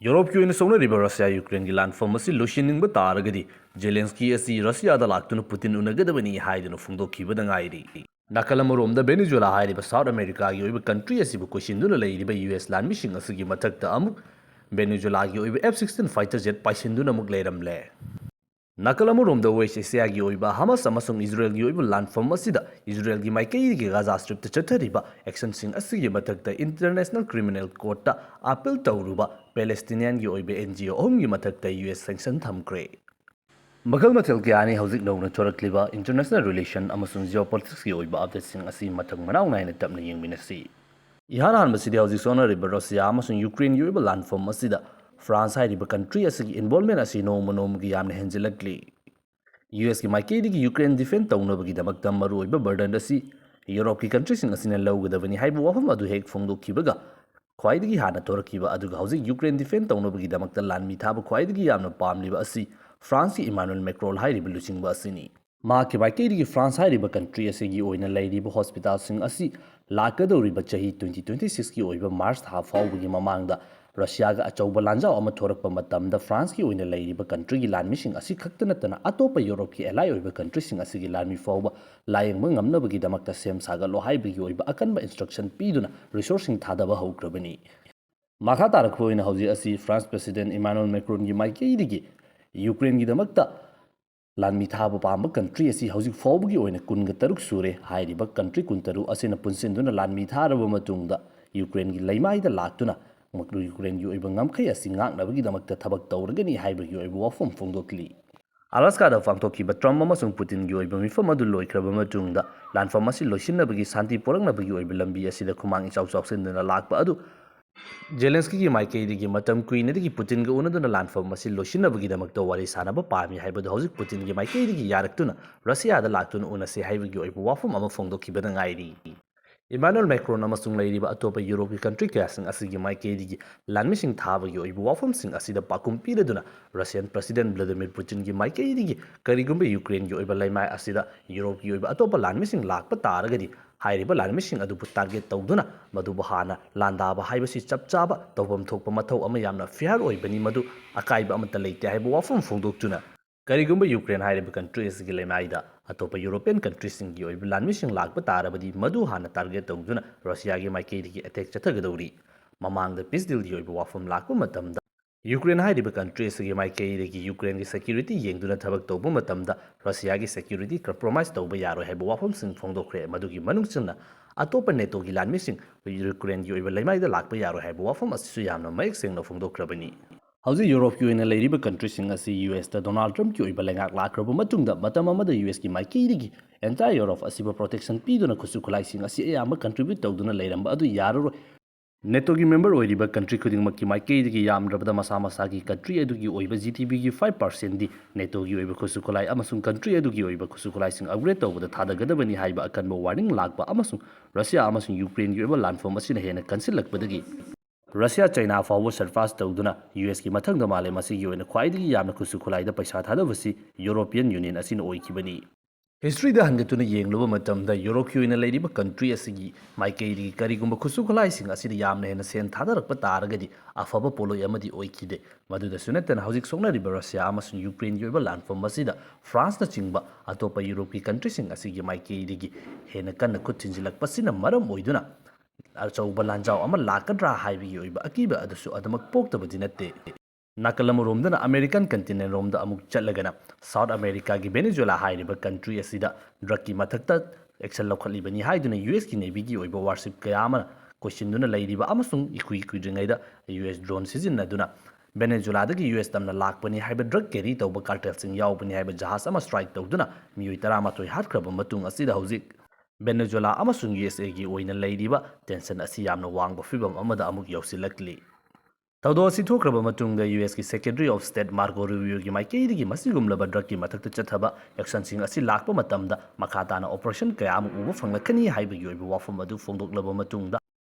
Europe की सौनरीब Russia Ukraine की लानफम लोशिनिंग तारगदी Zelensky असी रशियादा लाक्तुना पुतिन उनगदबनी हाइदुना फोंदोखिबदा गाइरी नाकल अमरोमदा वेनेजुएला हाइरिबा साउथ अमेरिका की ओइबा कंट्री असिबु कोशिंदुना लेरिबा यूएस लानमिसिंग असिगी मथक्ता अमुक वेनेजुएला की ओइबा F-16 फाइटर जेट पाइसिंदुना अमुक लेरमले नाकल अमरोमदा वेस्ट एशिया की ओइबा हमास अमसुंग इजराइल की ओइबा लानफम असिदा इजराइल की माइकई की गाजा स्ट्रिप चथरिबा एक्शनसिंग असिगी मथक्ता इंटरनेशनल क्रिमिनल कोर्ट अपील तौरुबा पैलेस्टीनियन की ओइबा NGO अहुम की मथक्ता यूएस सैंक्शन थमक्रे मखल मथल कयानी हौजिक नौना थोरक्लिबा इंटरनेशनल रिलेशन अमसुंग जियोपॉलिटिक्स की ओइबा अपडेट्सिंग असि मथंग मनाउ नाइना तपना येंगमिनसी इहान हानबसिदि हौजिक सोनरिबा रशिया अमसुंग यूक्रेन की ओइबा लानफम असिदा फ्रांस हाइरिबा कंट्री असिगी इन्वॉल्वमेंट असी नोम नोमगी यामना हेंजिलक्ली यूएस की माइकेदी यूक्रेन डिफेंड तौनबगीदमक्ता मरुओइबा बर्डन असी यूरोप की कंट्रीसिंग असिना लौगदबनी हाइबा वाफम अदु हेक फोंदोखिबगा ख्वाइदगी हाना तोरखिबा अदुगा हौजिक यूक्रेन डिफेंड तौनबगीदमक्ता लानमी थाबा ख्वाइदगी यामना पामलिबा असी फ्रांस की इमानुएल मैक्रोन हाइरिबा लुचिंगबा असिनी माकी माइकेदी फ्रांस हाइरिबा कंट्री असिगी ओइना लैरिबा हॉस्पिटल असी लाकदौरिबा चाही 2026 की ओइबा मार्च था फाउबगी ममांगदा रशिया का अचौब लांजाव अमा थोरकपा मतमदा फ्रांस की ओइना लैरिबा कंट्री की लानमिसिंग असी खक्त नतना अतोपा यूरोप की एलाई ओइबा कंट्रीसिंग असिगी लानमी फाउबा लायंगबा ngamnabagidamakta सेम सागलो हाइबगी ओइबा अकनबा इंस्ट्रक्शन पीदुना रिसोर्सिंग थादबा हौक्रबनी माखा तारखबा ओइना हौजी असी फ्रांस प्रेसिडेंट इमानुएल मैक्रोन की माइकेदी यूक्रेन की दमक्ता लानमी थाबा पांबा कंट्री असी हौजिक फाउबगी ओइना कुनगा तरुक सूरे हाइरिबा कंट्री कुनतरु असिना पुनसिंदुना लानमी थारबा मतुंगदा यूक्रेन की लैमाइदा लाक्तुना यूक्रेन की ओइबा ngamkhai asi ngaknabagidamक्ता थबक तौरगनी हाइबगी ओइबा वाफम फोंदोक्ली अलास्कादा पांथोखिबा ट्रम्प अमसुंग पुतिन की ओइबा मिफम अदु लोइख्रबा मतुंगदा लानफम असी लोइसिनबगी शांति पोरकनबगी ओइबा लंबी असिदा खुमांग इचाउ चाउसिनदुना लाक्पा अदु जेलेंस्की की माइकेदी मतम कुइनदगी पुतिन का उनदुना लानफम असी लोइसिनबगीदमक्ता वारी सानबा पामी हाइबदु हौजिक पुतिन की माइकेदी यारक्तुना रशियादा लाक्तुना उनसे हाइबगी ओइबा वाफम अमा फोंदोखिबदा गाइरी इमानुएल मैक्रोन अमसुंग लैरिबा अतोपा यूरोप की कंट्री कयासिंग असिगी माइकेदी लानमिसिंग थाबगी ओइबा वाफमसिंग असिदा पाकुम पीरदुना रशियन प्रेसिडेंट व्लादिमीर पुतिन की माइकेदी करिगुंबा यूक्रेन की ओइबा लैमाय असिदा यूरोप की ओइबा अतोपा लानमिसिंग लाक्पा तारगदी हाइरिबा लानमिसिंग अदुबु टारगेट तौदुना मदुबु हाना लांदाबा हाइबसि चपचाबा तौबम थोकपा मथौ अमा यामना फेयर ओइबनी मदु अकाइबा अमता लेते हाइबा वाफम फोंदोक्तुना करिगुंबा यूक्रेन हाइरिबा कंट्री असिगी लैमाइदा अतोपा यूरोपियन कंट्रीसिंग की ओइबा लानमिसिंग लाक्पा तारबदी मदु हाना टारगेट तौदुना रशिया की माइकेदी अटैक चथगदौरी ममांगदा पीस डील की ओइबा वाफम लाक्पा मतमदा यूक्रेन हाइरिबा कंट्री असिगी माइकेदी यूक्रेन की सिक्योरिटी येंगदुना थबक तौबा मतमदा रशिया की सिक्योरिटी कंप्रोमाइज तौबा यारोय हाइबा वाफमसिंग फोंदोखरे मदुगी मनुंगचना अतोपा नेटो की लानमिसिंग यूक्रेन की ओइबा लैमाइदा लाक्पा यारोय हाइबा वाफम असिसु यामना मयक सेंगना फोंदोखरबनी हौजिक यूरोप की ओइना लैरिबा कंट्रीसिंग असी यूएस ता डोनाल्ड ट्रम्प की ओइबा लैंगाक लाख्रबा मतुंगदा मतम अमदा यूएस की माइकेदी एंटायर यूरोप असिबा प्रोटेक्शन पीदुना खुसु खुलाइसिंग असी अयामा कंट्रीब्यूट तौदुना लैरंबा अदु याररोय नेटो की मेंबर ओइरिबा कंट्री खुदिंगमक की माइकेदी यामद्रबदा मसा मसा की कंट्री अदुगी ओइबा जीटीबी की 5% दी नेटो की ओइबा खुसु खुलाई अमसुंग कंट्री अदुगी ओइबा खुसु खुलाइसिंग अपग्रेड तौबदा थादगदबनी हाइबा अकनबा वार्निंग लाक्पा अमसुंग रशिया अमसुंग यूक्रेन की ओइबा लानफम असिना हेना कंसिलक्पदगी रशिया चाइना फाउबा सरपास तौदुना यूएस की मथंग माले मसिगी ओइना ख्वाइदगी यामना खुसु खुलाइदा पैसा थादबसी यूरोपियन यूनियन असिना ओइखिबनी हिस्ट्री दा हंगतुना येंगलुबा मतमदा यूरोप की ओइना लैरिबा कंट्री असिगी माइकेदी करिगुंबा खुसु खुलाइसिंग असिदा यामना हेना सेन थादरकपा तारगदी अफबा पोलोय अमदी ओइखिदे मदुदसु नतना हौजिक सोंगनारिबा रशिया अमसुंग यूक्रेन की ओइबा लानफम असिदा फ्रांस ना चिंगबा अतोपा यूरोप की कंट्रीसिंग असिगी माइकेदी हेना कन्ना खुद थिंजिलकपसिना मरम ओइदुना अचौबा लांजाव अमा लाकद्रा हाइबगी ओइबा अकीबा अदसु अदमक पोक्तबदि नत्ते नाकलम रोमदना अमेरिकन कंटिनेंट रोमदा अमुक चलगना साउथ अमेरिका की वेनेजुएला हाइरिबा कंट्री असिदा ड्रग की मथक्ता एक्शन लौखलिबनी हाइदुना यूएस की नेवी की ओइबा वारशिप कयामा क्वेश्चनदुना लैरिबा अमसुंग इकुई कुइद्रिंगैदा यूएस ड्रोन सिजिन्नदुना वेनेजुएलादगी यूएस तमना लाक्पनी हाइबा ड्रग कैरी तौबा कार्टेल्सिंग यावबनी हाइबा जहाज अमा स्ट्राइक तौदुना मियोइ 13 हाटख्रबा मतुंग असिदा हौजिक वेनेजुएला अमसुंग यूएसए की ओइना लैरिबा टेंशन असी यामना वांगबा फिबम अमदा अमुक यौसिलक्ली तौदो असी थोक्रबा मतुंगदा यूएस की secretary of state Marco Rubio की माइकेदी मसिगुमलबा ड्रग की मथक्ता चथबा एक्शनसिंग असी लाक्पा मतमदा मखाताना ऑपरेशन कयाम उबा फंगलखनी हाइबगी ओइबा वाफम अदु फोंदोक्लबा मतुंगदा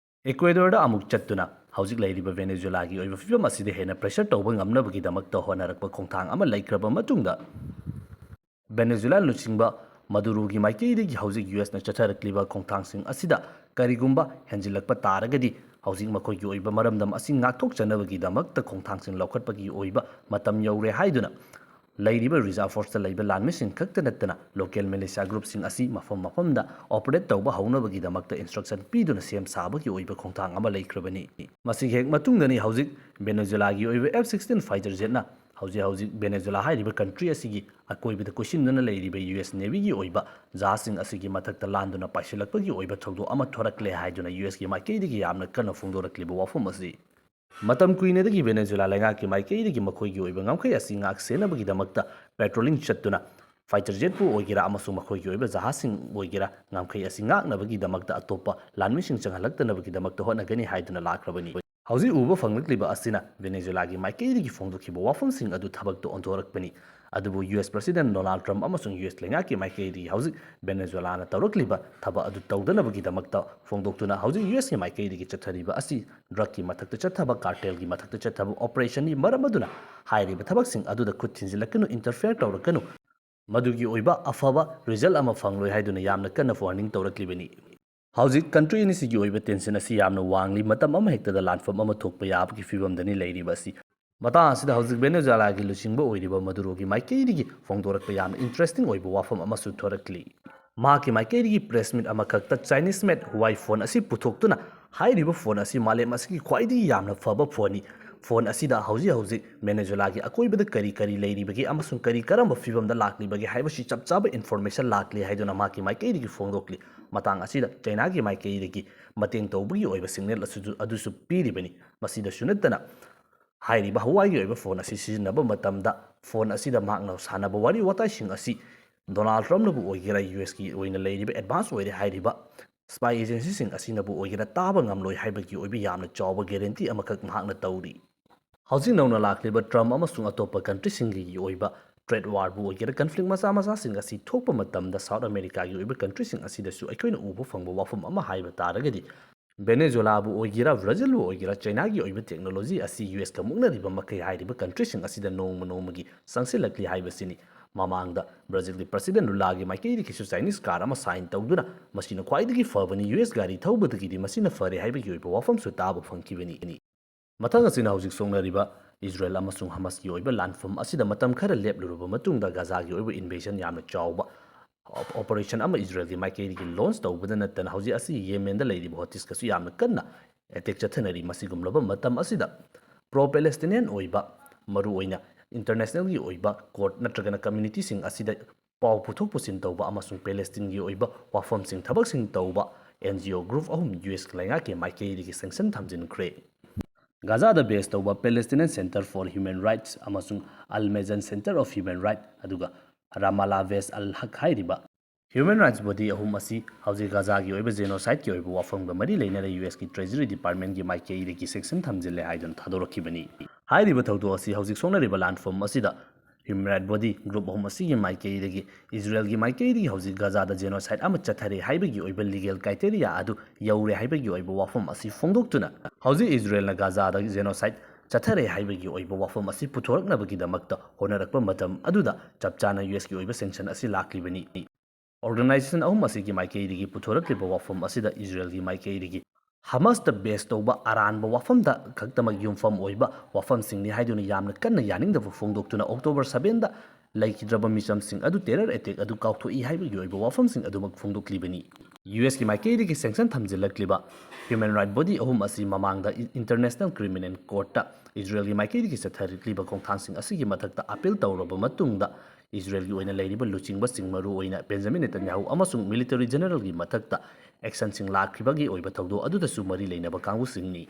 इक्वेडोरदा अमुक चत्तुना हौजिक लैरिबा वेनेजुएला की ओइबा फिबम असिदे हेना प्रेशर तौबा ngamnabagidamक्ता होनरकपा खोंथांग अमा लैख्रबा मतुंगदा वेनेजुएला लुचिंगबा मदुरो की माइकेदी हौजिक यूएस ना चथरक्लिबा खोंथांगसिंग असिदा करिगुंबा हेंजिलकपा तारगदी ꯍꯧꯖꯤꯛ ꯃꯈꯣꯏꯒꯤ ꯑꯣꯏꯕ ꯃꯔꯝꯗꯝ ꯑꯁꯤ ꯉꯥꯛꯊꯣꯛꯆꯅꯕꯒꯤꯗꯃꯛꯇ ꯈꯣꯡꯊꯥꯡꯁꯤꯡ ꯂꯧꯈꯠꯄꯒꯤ ꯑꯣꯏꯕ ꯃꯇꯝ ꯌꯧꯔꯦ ꯍꯥꯏꯗꯨꯅ ꯂꯩꯔꯤꯕ ꯔꯤꯖꯥꯔꯚ ꯐꯣꯔꯁꯇ ꯂꯩꯕ ꯂꯥꯟꯃꯤꯁꯤꯡ ꯈꯛꯇ ꯅꯠꯇꯅ ꯂꯣꯀꯦꯜ ꯃꯤꯂꯤꯁꯤꯌꯥ ꯒ꯭ꯔꯨꯞꯁꯤꯡ ꯑꯁꯤ ꯃꯐꯝ ꯃꯐꯝꯗ ꯑꯣꯄꯔꯦꯠ ꯇꯧꯕ ꯍꯧꯅꯕꯒꯤꯗꯃꯛꯇ ꯏꯟꯁꯇ꯭ꯔꯛꯁꯟ ꯄꯤꯗꯨꯅ ꯁꯦꯝ ꯁꯥꯕꯒꯤ ꯑꯣꯏꯕ ꯈꯣꯡꯊꯥꯡ ꯑꯃ ꯂꯩꯈ꯭ꯔꯕꯅꯤ꯫ ꯃꯁꯤꯒꯤ ꯍꯦꯛ ꯃꯇꯨꯡꯗꯅꯤ ꯍꯧꯖꯤꯛ ꯚꯦꯅꯦꯖꯨꯂꯥꯒꯤ ꯑꯣꯏꯕ F-16 ꯐꯥꯏꯇꯔ ꯖꯦꯠꯅ ꯍꯧꯖꯤꯛ ꯚꯦꯅꯦꯖꯨꯂꯥ ꯍꯥꯏꯔꯤꯕ ꯀꯟꯇ꯭ꯔꯤ ꯑꯁꯤꯒꯤ ꯑꯀꯣꯏꯕꯗ ꯀꯣꯏꯁꯤꯟꯗꯨꯅ ꯂꯩꯔꯤꯕ US ꯅꯦꯚꯤꯒꯤ ꯑꯣꯏꯕ ꯖꯍꯥꯖꯁꯤꯡ ꯑꯁꯤꯒꯤ ꯃꯊꯛꯇ ꯂꯥꯟꯗꯨꯅ ꯄꯥꯏꯁꯤꯜꯂꯛꯄꯒꯤ ꯑꯣꯏꯕ ꯊꯧꯗꯣꯛ ꯑꯃ ꯊꯣꯔꯛꯂꯦ ꯍꯥꯏꯗꯨꯅ USꯒꯤ ꯃꯥꯏꯀꯩꯗꯒꯤ ꯌꯥꯝꯅ ꯀꯟꯅ ꯐꯣꯡꯗꯣꯔꯛꯂꯤꯕ ꯋꯥꯐꯝ ꯑꯁꯤ ꯃꯇꯝ ꯀꯨꯏꯅꯗꯒꯤ ꯚꯦꯅꯦꯖꯨꯂꯥ ꯂꯩꯉꯥꯛꯀꯤ ꯃꯥꯏꯀꯩꯗꯒꯤ ꯃꯈꯣꯏꯒꯤ ꯑꯣꯏꯕ ꯉꯝꯈꯩ ꯑꯁꯤ ꯉꯥꯛꯁꯦꯟꯅꯕꯒꯤꯗꯃꯛꯇ ꯄꯦꯇ꯭ꯔꯣꯂꯤꯡ ꯆꯠꯇꯨꯅ ꯐꯥꯏꯇꯔ ꯖꯦꯠꯄꯨ ꯑꯣꯏꯒꯦꯔꯥ ꯑꯃꯁꯨꯡ ꯃꯈꯣꯏꯒꯤ ꯑꯣꯏꯕ ꯖꯍꯥꯖꯁꯤꯡ ꯑꯣꯏꯒꯦꯔꯥ ꯉꯝꯈꯩ ꯑꯁꯤ ꯉꯥꯛꯅꯕꯒꯤꯗꯃꯛꯇ ꯑꯇꯣꯞꯄ ꯂꯥꯟꯃꯤꯁꯤꯡ ꯆꯪꯍꯜꯂꯛꯇꯅꯕꯒꯤꯗꯃꯛꯇ ꯍꯣꯠꯅꯒꯅꯤ ꯍꯥꯏꯗꯨꯅ ꯂꯥꯛꯈ꯭ꯔꯕꯅꯤ꯫ ꯍꯧꯖꯤꯛ ꯎꯕ ꯐꯪꯂꯛꯂꯤꯕ ꯑꯁꯤꯅ ꯚꯦꯅꯦꯖꯨꯂꯥꯒꯤ ꯃꯥꯏꯀꯩꯗꯒꯤ ꯐꯣꯡꯗꯣꯛꯈꯤꯕ ꯋꯥꯐꯝꯁꯤꯡ ꯑꯗꯨ ꯊꯕꯛꯇ ꯑꯣꯟꯊꯣꯔꯛꯄꯅꯤ꯫ ꯑꯗꯨꯕꯨ US ꯄ꯭ꯔꯁꯤꯗꯦꯟꯠ ꯗꯣꯅꯥꯜꯗ ꯇ꯭ꯔꯝꯞ ꯑꯃꯁꯨꯡ US ꯂꯩꯉꯥꯛꯀꯤ ꯃꯥꯏꯀꯩꯗꯒꯤ ꯍꯧꯖꯤꯛ ꯚꯦꯅꯦꯖꯨꯂꯥꯅ ꯇꯧꯔꯛꯂꯤꯕ ꯊꯕꯛ ꯑꯗꯨ ꯇꯧꯗꯅꯕꯒꯤꯗꯃꯛꯇ ꯐꯣꯡꯗꯣꯛꯇꯨꯅ ꯍꯧꯖꯤꯛ USꯒꯤ ꯃꯥꯏꯀꯩꯗꯒꯤ ꯆꯠꯊꯔꯤꯕ ꯑꯁꯤ ꯗ꯭ꯔꯒꯀꯤ ꯃꯊꯛꯇ ꯆꯠꯊꯕ ꯀꯥꯔꯇꯦꯜꯒꯤ ꯃꯊꯛꯇ ꯆꯠꯊꯕ ꯑꯣꯄꯔꯦꯁꯟꯅꯤ ꯃꯔꯝ ꯑꯗꯨꯅ ꯍꯥꯏꯔꯤꯕ ꯊꯕꯛꯁꯤꯡ ꯑꯗꯨꯗ ꯈꯨꯠ ꯊꯤꯟꯖꯤꯜꯂꯛꯀꯅꯨ ꯏꯟꯇꯔꯐꯤꯌꯔ ꯇꯧꯔꯛꯀꯅꯨ ꯃꯗꯨꯒꯤ ꯑꯣꯏꯕ ꯑꯐꯕ ꯔꯤꯖꯜꯠ ꯑꯃ ꯐꯪꯂꯣꯏ ꯍꯥꯏꯗꯨꯅ ꯌꯥꯝꯅ ꯀꯟꯅ ꯋꯥꯔꯅꯤꯡ ꯇꯧꯔꯛꯂꯤꯕꯅꯤ꯫ ꯍꯧꯖꯤꯛ ꯀꯟꯇ꯭ꯔꯤ ꯑꯅꯤꯁꯤꯒꯤ ꯑꯣꯏꯕ ꯇꯦꯟꯁꯟ ꯑꯁꯤ ꯌꯥꯝꯅ ꯋꯥꯡꯂꯤ ꯃꯇꯝ ꯑꯃꯍꯦꯛꯇꯗ ꯂꯥꯟꯐꯝ ꯑꯃ ꯊꯣꯛꯄ ꯌꯥꯕꯒꯤ ꯐꯤꯚꯝꯗꯅꯤ ꯂꯩꯔꯤꯕ ꯑꯁꯤ꯫ ꯃꯇꯥꯡ ꯑꯁꯤꯗ ꯍꯧꯖꯤꯛ ꯚꯦꯅꯦꯖꯨꯂꯥꯒꯤ ꯂꯨꯆꯤꯡꯕ ꯑꯣꯏꯔꯤꯕ ꯃꯗꯨꯔꯣꯒꯤ ꯃꯥꯏꯀꯩꯗꯒꯤ ꯐꯣꯡꯗꯣꯔꯛꯄ ꯌꯥꯝꯅ ꯏꯟꯇꯔꯦꯁꯇꯤꯡ ꯑꯣꯏꯕ ꯋꯥꯐꯝ ꯑꯃꯁꯨ ꯊꯣꯔꯛꯂꯤ꯫ ꯃꯍꯥꯛꯀꯤ ꯃꯥꯏꯀꯩꯗꯒꯤ ꯄ꯭ꯔꯦꯁ ꯃꯤꯠ ꯑꯃꯈꯛꯇ ꯆꯥꯏꯅꯤꯁ ꯃꯦꯗ ꯍꯨꯋꯥꯏ ꯐꯣꯟ ꯑꯁꯤ ꯄꯨꯊꯣꯛꯇꯨꯅ ꯍꯥꯏꯔꯤꯕ ꯐꯣꯟ ꯑꯁꯤ ꯃꯥꯂꯦꯝ ꯑꯁꯤꯒꯤ ꯈ꯭ꯋꯥꯏꯗꯒꯤ ꯌꯥꯝꯅ ꯐꯕ ꯐꯣꯟꯅꯤ꯫ ꯐꯣꯟ ꯑꯁꯤꯗ ꯍꯧꯖꯤꯛ ꯚꯦꯅꯦꯖꯨꯂꯥꯒꯤ ꯑꯀꯣꯏꯕꯗ ꯀꯔꯤ ꯂꯩꯔꯤꯕꯒꯦ ꯑꯃꯁꯨꯡ ꯀꯔꯝꯕ ꯐꯤꯚꯝꯗ ꯂꯥꯛꯂꯤꯕꯒꯦ ꯍꯥꯏꯕꯁꯤ ꯆꯞ ꯆꯥꯕ ꯏꯟꯐꯣꯔꯃꯦꯁꯟ ꯂꯥꯛꯂꯤ ꯍꯥꯏꯗꯨꯅ ꯃꯍꯥꯛꯀꯤ ꯃꯥꯏꯀꯩꯗꯒꯤ ꯐꯣꯡꯗꯣꯛꯂꯤ꯫ ꯃꯇꯥꯡ ꯑꯁꯤꯗ ꯆꯥꯏꯅꯥꯒꯤ ꯃꯥꯏꯀꯩꯗꯒꯤ ꯃꯇꯦꯡ ꯇꯧꯕꯒꯤ ꯑꯣꯏꯕ ꯁꯤꯒꯅꯦꯜ ꯑꯗꯨꯁꯨ ꯄꯤꯔꯤꯕꯅꯤ꯫ ꯃꯁꯤꯗꯁꯨ ꯅꯠꯇꯅ ꯍꯥꯏꯔꯤꯕ ꯍꯋꯥꯏꯒꯤ ꯑꯣꯏꯕ ꯐꯣꯟ ꯑꯁꯤ ꯁꯤꯖꯤꯟꯅꯕ ꯃꯇꯝꯗ ꯐꯣꯟ ꯑꯁꯤꯗ ꯃꯍꯥꯛꯅ ꯁꯥꯟꯅꯕ ꯋꯥꯔꯤ ꯋꯥꯇꯥꯏꯁꯤꯡ ꯑꯁꯤ ꯗꯣꯅꯥꯜꯗ ꯇ꯭ꯔꯝꯞꯅꯕꯨ ꯑꯣꯏꯒꯦꯔꯥ USꯀꯤ ꯑꯣꯏꯅ ꯂꯩꯔꯤꯕ ꯑꯦꯗꯚꯥꯟꯁ ꯑꯣꯏꯔꯦ ꯍꯥꯏꯔꯤꯕ ꯁ꯭ꯄꯥꯏ ꯑꯦꯖꯦꯟꯁꯤꯁꯤꯡ ꯑꯁꯤꯅꯕꯨ ꯑꯣꯏꯒꯦꯔꯥ ꯇꯥꯕ ꯉꯝꯂꯣꯏ ꯍꯥꯏꯕꯒꯤ ꯑꯣꯏꯕ ꯌꯥꯝꯅ ꯆꯥꯎꯕ ꯒꯦꯔꯦꯟꯇꯤ ꯑꯃꯈꯛ ꯃꯍꯥꯛꯅ ꯇꯧꯔꯤ꯫ ꯍꯧꯖꯤꯛ ꯅꯧꯅ ꯂꯥꯛꯂꯤꯕ ꯇ꯭ꯔꯝꯞ ꯑꯃꯁꯨꯡ ꯑꯇꯣꯞꯄ ꯀꯟꯇ꯭ꯔꯤꯁꯤꯡꯒꯤ ꯑꯣꯏꯕ ꯇ꯭ꯔꯦꯗ ꯋꯥꯔꯕꯨ ꯑꯣꯏꯒꯦꯔꯥ ꯀꯟꯐ꯭ꯂꯤꯛ ꯃꯆꯥꯁꯤꯡ ꯑꯁꯤ ꯊꯣꯛꯄ ꯃꯇꯝꯗ ꯁꯥꯎꯠ ꯑꯃꯦꯔꯤꯀꯥꯒꯤ ꯑꯣꯏꯕ ꯀꯟꯇ꯭ꯔꯤꯁꯤꯡ ꯑꯁꯤꯗꯁꯨ ꯑꯩꯈꯣꯏꯅ ꯎꯕ ꯐꯪꯕ ꯋꯥꯐꯝ ꯑꯃ ꯍꯥꯏꯕ ꯇꯥꯔꯒꯗꯤ ꯚꯦꯅꯦꯖꯨꯂꯥꯕꯨ ꯑꯣꯏꯒꯦꯔꯥ ꯕ꯭ꯔꯥꯖꯤꯜꯕꯨ ꯑꯣꯏꯒꯦꯔꯥ ꯆꯥꯏꯅꯥꯒꯤ ꯑꯣꯏꯕ ꯇꯦꯛꯅꯣꯂꯣꯖꯤ ꯑꯁꯤ USꯀ ꯃꯨꯛꯅꯔꯤꯕ ꯃꯈꯩ ꯍꯥꯏꯔꯤꯕ ꯀꯟꯇ꯭ꯔꯤꯁꯤꯡ ꯑꯁꯤꯗ ꯅꯣꯡꯃꯒꯤ ꯆꯪꯁꯤꯜꯂꯛꯂꯤ ꯍꯥꯏꯕꯁꯤꯅꯤ꯫ ꯃꯃꯥꯡꯗ ꯕ꯭ꯔꯥꯖꯤꯜꯒꯤ ꯄ꯭ꯔꯁꯤꯗꯦꯟꯠ ꯂꯨꯂꯥꯒꯤ ꯃꯥꯏꯀꯩꯗꯒꯤꯁꯨ ꯆꯥꯏꯅꯤꯁ ꯀꯥꯔ ꯑꯃ ꯁꯥꯏꯟ ꯇꯧꯗꯨꯅ ꯃꯁꯤꯅ ꯈ꯭ꯋꯥꯏꯗꯒꯤ ꯐꯕꯅꯤ US ꯒꯥꯔꯤ ꯊꯧꯕꯗꯒꯤꯗꯤ ꯃꯁꯤꯅ ꯐꯔꯦ ꯍꯥꯏꯕꯒꯤ ꯑꯣꯏꯕ ꯋꯥꯐꯝꯁꯨ ꯇꯥꯕ ꯐꯪꯈꯤꯕꯅꯤ꯫ ꯃꯊꯪ ꯑꯁꯤꯅ ꯍꯧꯖꯤꯛ ꯁꯣꯛꯅꯔꯤꯕ ꯏꯖꯔꯦꯜ ꯑꯃꯁꯨꯡ ꯍꯃꯁꯀꯤ ꯑꯣꯏꯕ ꯂꯥꯟꯐꯝ ꯑꯁꯤꯗ ꯃꯇꯝ ꯈꯔ ꯂꯦꯞꯂꯨꯔꯕ ꯃꯇꯨꯡꯗ ꯒꯥꯖꯥꯒꯤ ꯑꯣꯏꯕ ꯏꯟꯚꯦꯖꯟ ꯌꯥꯝꯅ ꯆꯥꯎꯕ ꯑꯣꯄꯔꯦꯁꯟ ꯑꯃ ꯏꯖꯔꯦꯜꯒꯤ ꯃꯥꯏꯀꯩꯗꯒꯤ ꯂꯣꯟꯆ ꯇꯧꯕꯗ ꯅꯠꯇꯅ ꯍꯧꯖꯤꯛ ꯑꯁꯤ ꯌꯦꯃꯦꯟꯗ ꯂꯩꯔꯤꯕ ꯍꯣꯇꯤꯁꯀꯁꯨ ꯌꯥꯝꯅ ꯀꯟꯅ ꯑꯦꯇꯦꯛ ꯆꯠꯊꯅꯔꯤ꯫ ꯃꯁꯤꯒꯨꯝꯂꯕ ꯃꯇꯝ ꯑꯁꯤꯗ ꯄ꯭ꯔꯣ ꯄꯦꯂꯦꯁꯇꯤꯅꯤꯌꯟ ꯑꯣꯏꯕ ꯃꯔꯨꯑꯣꯏꯅ ꯏꯟꯇꯔꯅꯦꯁꯅꯦꯜꯒꯤ ꯑꯣꯏꯕ ꯀꯣꯔꯠ ꯅꯠꯇ꯭ꯔꯒꯅ ꯀꯝꯃ꯭ꯌꯨꯅꯤꯇꯤꯁꯤꯡ ꯑꯁꯤꯗ ꯄꯥꯎ ꯄꯨꯊꯣꯛ ꯄꯨꯁꯤꯟ ꯇꯧꯕ ꯑꯃꯁꯨꯡ ꯄꯦꯂꯦꯁꯇꯤꯟꯒꯤ ꯑꯣꯏꯕ ꯋꯥꯐꯝꯁꯤꯡ ꯊꯕꯛꯁꯤꯡ ꯇꯧꯕ NGO ꯒ꯭ꯔꯨꯞ ꯑꯍꯨꯝ US ꯂꯩꯉꯥꯛꯀꯤ ꯃꯥꯏꯀꯩꯗꯒꯤ ꯁꯦꯡꯁꯟ ꯊꯝꯖꯤꯟꯈ꯭ꯔꯦ꯫ ꯒꯥꯖꯥꯗ ꯕꯦꯖ ꯇꯧꯕ ꯄꯦꯂꯦꯁꯇꯤꯅꯤꯌꯟ ꯁꯦꯟꯇꯔ ꯐꯣꯔ ꯍ꯭ꯌꯨꯃꯦꯟ ꯔꯥꯏꯠꯁ ꯑꯃꯁꯨꯡ ꯑꯜ-ꯃꯦꯖꯟ ꯁꯦꯟꯇꯔ ꯑꯣꯐ ꯍ꯭ꯌꯨꯃꯦꯟ ꯔꯥꯏꯠ ꯑꯗꯨꯒ ꯔꯥꯃꯥꯂꯥ ꯕꯦꯖ ꯑꯜ-ꯍꯛ ꯍꯥꯏꯔꯤꯕ ꯍ꯭ꯌꯨꯃꯦꯟ ꯔꯥꯏꯠꯁ ꯕꯣꯗꯤ ꯑꯍꯨꯝ ꯑꯁꯤ ꯍꯧꯖꯤꯛ ꯒꯥꯖꯥꯒꯤ ꯑꯣꯏꯕ ꯖꯦꯅꯣꯁꯥꯏꯗꯀꯤ ꯑꯣꯏꯕ ꯋꯥꯐꯝꯒ ꯃꯔꯤ ꯂꯩꯅꯅ USꯀꯤ ꯇ꯭ꯔꯦꯖꯔꯤ ꯗꯤꯄꯥꯔꯠꯃꯦꯟꯠꯀꯤ ꯃꯥꯏꯀꯩꯗꯒꯤ ꯁꯦꯡꯁꯟ ꯊꯝꯖꯤꯜꯂꯦ ꯍꯥꯏꯗꯨꯅ ꯊꯥꯗꯣꯔꯛꯈꯤꯕꯅꯤ꯫ ꯍꯥꯏꯔꯤꯕ ꯊꯧꯗꯣꯛ ꯑꯁꯤ ꯍꯧꯖꯤꯛ ꯁꯣꯛꯅꯔꯤꯕ ꯂꯥꯟꯐꯝ ꯑꯁꯤꯗ ꯍ꯭ꯌꯨꯃꯦꯟ ꯔꯥꯏꯠ ꯕꯣꯗꯤ ꯒ꯭ꯔꯨꯞ ꯑꯍꯨꯝ ꯑꯁꯤꯒꯤ ꯃꯥꯏꯀꯩꯗꯒꯤ ꯏꯖꯔꯦꯜꯒꯤ ꯃꯥꯏꯀꯩꯗꯒꯤ ꯍꯧꯖꯤꯛ ꯒꯥꯖꯥꯗ ꯖꯦꯅꯣꯁꯥꯏꯗ ꯑꯃ ꯆꯠꯊꯔꯦ ꯍꯥꯏꯕꯒꯤ ꯑꯣꯏꯕ ꯂꯤꯒꯦꯜ ꯀ꯭ꯔꯥꯏꯇꯦꯔꯤꯌꯥ ꯑꯗꯨ ꯌꯧꯔꯦ ꯍꯥꯏꯕꯒꯤ ꯑꯣꯏꯕ ꯋꯥꯐꯝ ꯑꯁꯤ ꯐꯣꯡꯗꯣꯛꯇꯨꯅ ꯍꯧꯖꯤꯛ ꯏꯖꯔꯦꯜꯅ ꯒꯥꯖꯥꯗ ꯖꯦꯅꯣꯁꯥꯏꯗ ꯆꯠꯊꯔꯦ ꯍꯥꯏꯕꯒꯤ ꯑꯣꯏꯕ ꯋꯥꯐꯝ ꯑꯁꯤ ꯄꯨꯊꯣꯔꯛꯅꯕꯒꯤꯗꯃꯛꯇ ꯍꯣꯠꯅꯔꯛꯄ ꯃꯇꯝ ꯑꯗꯨꯗ ꯆꯞ ꯆꯥꯅ USꯀꯤ ꯑꯣꯏꯕ ꯁꯦꯡꯁꯟ ꯑꯁꯤ ꯂꯥꯛꯂꯤꯕꯅꯤ꯫ ꯑꯣꯔꯒꯅꯥꯏꯖꯦꯁꯟ ꯑꯍꯨꯝ ꯑꯁꯤꯒꯤ ꯃꯥꯏꯀꯩꯗꯒꯤ ꯄꯨꯊꯣꯔꯛꯂꯤꯕ ꯋꯥꯐꯝ ꯑꯁꯤꯗ ꯏꯖꯔꯦꯜꯒꯤ ꯃꯥꯏꯀꯩꯗꯒꯤ ꯍꯃꯁꯇ ꯕꯦꯖ ꯇꯧꯕ ꯑꯔꯥꯟꯕ ꯋꯥꯐꯝꯗ ꯈꯛꯇꯃꯛ ꯌꯨꯝꯐꯝ ꯑꯣꯏꯕ ꯋꯥꯐꯝꯁꯤꯡꯅꯤ ꯍꯥꯏꯗꯨꯅ ꯌꯥꯝꯅ ꯀꯟꯅ ꯌꯥꯅꯤꯡꯗꯕ ꯐꯣꯡꯗꯣꯛꯇꯨꯅ ꯑꯣꯛꯇꯣꯕꯔ 7ꯗ ꯂꯩꯈꯤꯗ꯭ꯔꯕ ꯃꯤꯆꯝꯁꯤꯡ ꯑꯗꯨ ꯇꯦꯔꯔ ꯑꯦꯇꯦꯛ ꯑꯗꯨ ꯀꯥꯎꯊꯣꯛꯏ ꯍꯥꯏꯕꯒꯤ ꯑꯣꯏꯕ ꯋꯥꯐꯝꯁꯤꯡ ꯑꯗꯨꯃꯛ ꯐꯣꯡꯗꯣꯛꯂꯤꯕꯅꯤ꯫ USꯀꯤ ꯃꯥꯏꯀꯩꯗꯒꯤ ꯁꯦꯡꯁꯟ ꯊꯝꯖꯤꯜꯂꯛꯂꯤꯕ ꯍ꯭ꯌꯨꯃꯦꯟ ꯔꯥꯏꯠ ꯕꯣꯗꯤ ꯑꯍꯨꯝ ꯑꯁꯤ ꯃꯃꯥꯡꯗ ꯏꯟꯇꯔꯅꯦꯁꯅꯦꯜ ꯀ꯭ꯔꯤꯃꯤꯅꯦꯜ ꯀꯣꯔꯠꯇ ꯏꯖꯔꯦꯜꯒꯤ ꯃꯥꯏꯀꯩꯗꯒꯤ ꯆꯠꯊꯔꯛꯂꯤꯕ ꯈꯣꯡꯊꯥꯡꯁꯤꯡ ꯑꯁꯤꯒꯤ ꯃꯊꯛꯇ ꯑꯄꯤꯜ ꯇꯧꯔꯕ ꯃꯇꯨꯡꯗ ꯏꯖꯔꯦꯜꯒꯤ ꯑꯣꯏꯅ ꯂꯩꯔꯤꯕ ꯂꯨꯆꯤꯡꯕꯁꯤꯡ ꯃꯔꯨꯑꯣꯏꯅ ꯕꯦꯟꯖꯥꯃꯤꯟ ꯅꯦꯇꯟꯌꯥꯍꯨ ꯑꯃꯁꯨꯡ ꯃꯤꯂꯤꯇꯔꯤ ꯖꯦꯅꯔꯦꯜꯒꯤ ꯃꯊꯛꯇ ꯑꯦꯛꯁꯟꯁꯤꯡ ꯂꯥꯛꯈꯤꯕꯒꯤ ꯑꯣꯏꯕ ꯊꯧꯗꯣꯛ ꯑꯗꯨꯗꯁꯨ ꯃꯔꯤ ꯂꯩꯅꯕ ꯀꯥꯡꯕꯨꯁꯤꯡꯅꯤ꯫